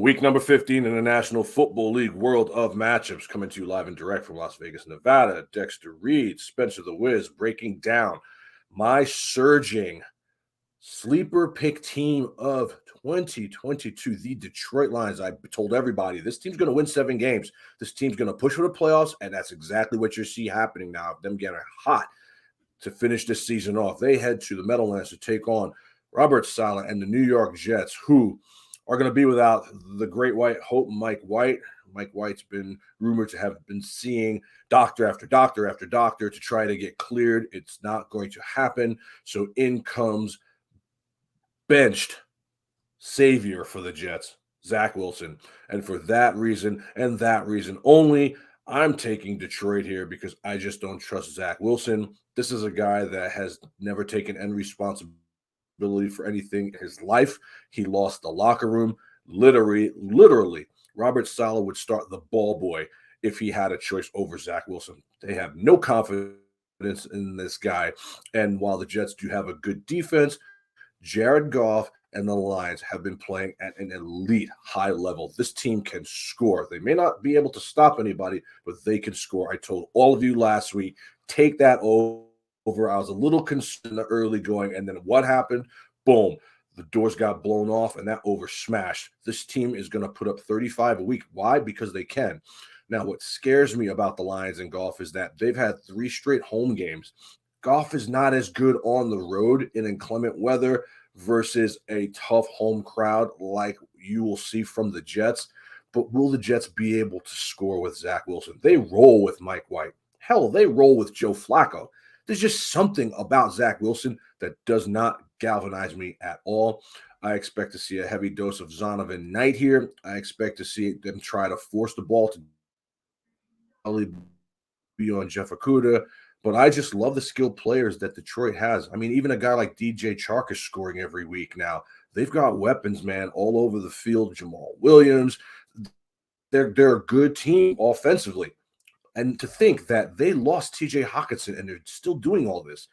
Week number 15 in the National Football League World of Matchups, coming to you live and direct from Las Vegas, Nevada. Dexter Reed, Spencer the Wiz, breaking down my surging sleeper pick team of 2022, the Detroit Lions. I told everybody this team's going to win 7 games. This team's going to push for the playoffs, and that's exactly what you see happening now. Them getting hot to finish this season off. They head to the Meadowlands to take on Robert Saleh and the New York Jets, who are going to be without the great white hope, Mike White. Mike White's been rumored to have been seeing doctor after doctor after doctor to try to get cleared. It's not going to happen. So in comes benched savior for the Jets, Zach Wilson. And for that reason and that reason only, I'm taking Detroit here because I just don't trust Zach Wilson. This is a guy that has never taken any responsibility for anything in his life. He lost the locker room. Literally, Robert Saleh would start the ball boy if he had a choice over Zach Wilson. They have no confidence in this guy. And while the Jets do have a good defense, Jared Goff and the Lions have been playing at an elite high level. This team can score. They may not be able to stop anybody, but they can score. I told all of you last week, take that over. I was a little concerned in the early going, and then what happened? Boom. The doors got blown off, and that over smashed. This team is going to put up 35 a week. Why? Because they can. Now, what scares me about the Lions and Goff is that they've had 3 straight home games. Goff is not as good on the road in inclement weather versus a tough home crowd like you will see from the Jets. But will the Jets be able to score with Zach Wilson? They roll with Mike White. Hell, they roll with Joe Flacco. There's just something about Zach Wilson that does not galvanize me at all. I expect to see a heavy dose of Zonovan Knight here. I expect to see them try to force the ball to be on Jeff Okudah. But I just love the skilled players that Detroit has. I mean, even a guy like DJ Chark is scoring every week now. They've got weapons, man, all over the field. Jamal Williams. They're a good team offensively. And to think that they lost TJ Hawkinson and they're still doing all this.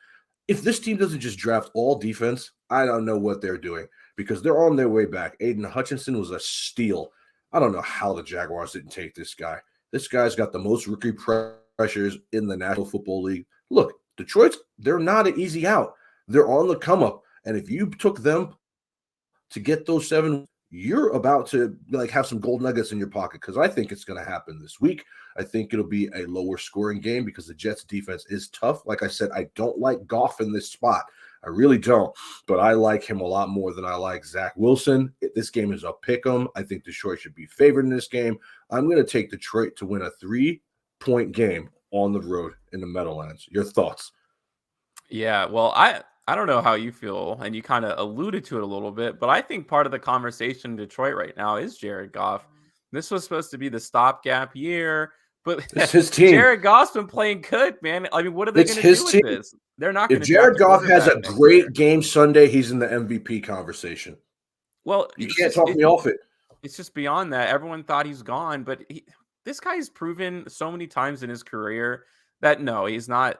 If this team doesn't just draft all defense, I don't know what they're doing because they're on their way back. Aiden Hutchinson was a steal. I don't know how the Jaguars didn't take this guy. This guy's got the most rookie pressures in the National Football League. Look, Detroit's, they're not an easy out. They're on the come up. And if you took them to get those 7, you're about to have some gold nuggets in your pocket because I think it's going to happen this week. I think it'll be a lower scoring game because the Jets defense is tough. Like I said, I don't like Goff in this spot. I really don't, but I like him a lot more than I like Zach Wilson. This game is a pick'em. I think Detroit should be favored in this game. I'm going to take Detroit to win a 3-point game on the road in the Meadowlands. Your thoughts? Yeah, well, I don't know how you feel, and you kind of alluded to it a little bit, but I think part of the conversation in Detroit right now is Jared Goff. This was supposed to be the stopgap year, but it's his team. Jared Goff's been playing good, man. I mean, what are they going to do with team. this? They're not going to. If Jared Goff has a great game Sunday, he's in the MVP conversation. Well, you can't talk me off it. It's just beyond that. Everyone thought he's gone, but this guy's proven so many times in his career that no, he's not,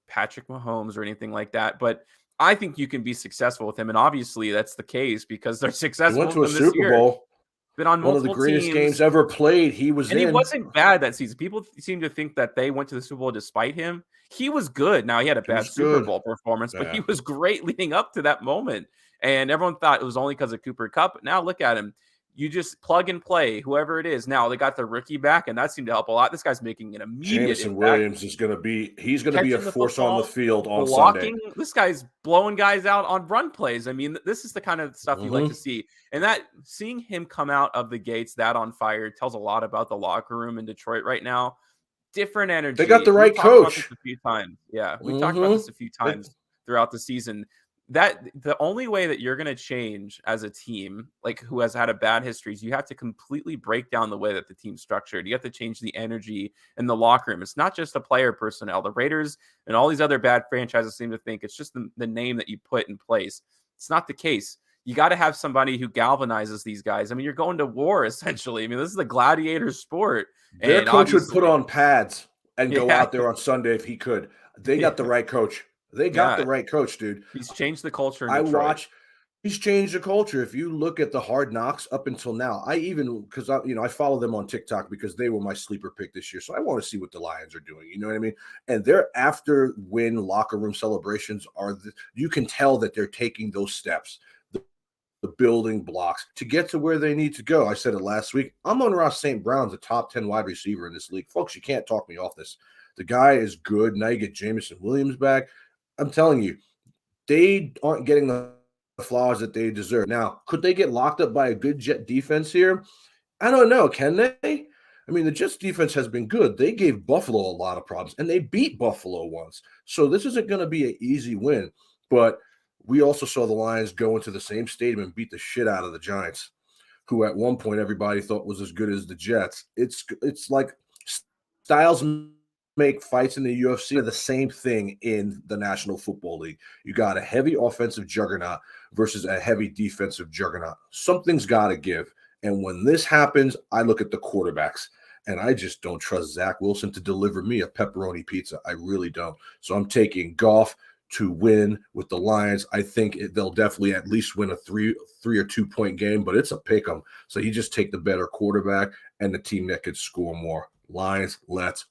Patrick Mahomes or anything like that. But I think you can be successful with him. And obviously that's the case because they're successful. He went to a Super Bowl. Been on one of the greatest games ever played. He wasn't bad that season. People seem to think that they went to the Super Bowl despite him. He was good. Now he had a bad Super Bowl performance, but he was great leading up to that moment. And everyone thought it was only because of Cooper Kupp. But now look at him. You just plug and play whoever it is. Now they got the rookie back, and that seemed to help a lot. This guy's making an immediate Jameson impact. Williams is going to be a force on the field on Sunday. This guy's blowing guys out on run plays. I mean, this is the kind of stuff you like to see. And that seeing him come out of the gates that on fire tells a lot about the locker room in Detroit right now. Different energy. They got the right coach. A few times. Yeah, we've talked about this a few times throughout the season. That the only way that you're going to change as a team, like who has had a bad history, is you have to completely break down the way that the team's structured. You have to change the energy in the locker room. It's not just the player personnel. The Raiders and all these other bad franchises seem to think it's just the name that you put in place. It's not the case. You got to have somebody who galvanizes these guys. I mean, you're going to war, essentially. I mean, this is the gladiator sport. Their coach would put on pads and go out there on Sunday if he could. They got the right coach. They got the right coach, dude. He's changed the culture in Detroit. He's changed the culture. If you look at the Hard Knocks up until now, because I follow them on TikTok because they were my sleeper pick this year. So I want to see what the Lions are doing. You know what I mean? And their after win locker room celebrations you can tell that they're taking those steps, the building blocks to get to where they need to go. I said it last week. Amon-Ra St. Brown's a top 10 wide receiver in this league. Folks, you can't talk me off this. The guy is good. Now you get Jameson Williams back. I'm telling you, they aren't getting the flowers that they deserve. Now, could they get locked up by a good Jet defense here? I don't know. Can they? I mean, the Jets defense has been good. They gave Buffalo a lot of problems, and they beat Buffalo once. So this isn't going to be an easy win. But we also saw the Lions go into the same stadium and beat the shit out of the Giants, who at one point everybody thought was as good as the Jets. It's like styles make fights in the UFC are the same thing in the National Football League. You got a heavy offensive juggernaut versus a heavy defensive juggernaut. Something's got to give. And when this happens, I look at the quarterbacks, and I just don't trust Zach Wilson to deliver me a pepperoni pizza. I really don't. So I'm taking Goff to win with the Lions. I think they'll definitely at least win a three or 2 point game, but it's a pick 'em. So you just take the better quarterback and the team that could score more. Lions, let's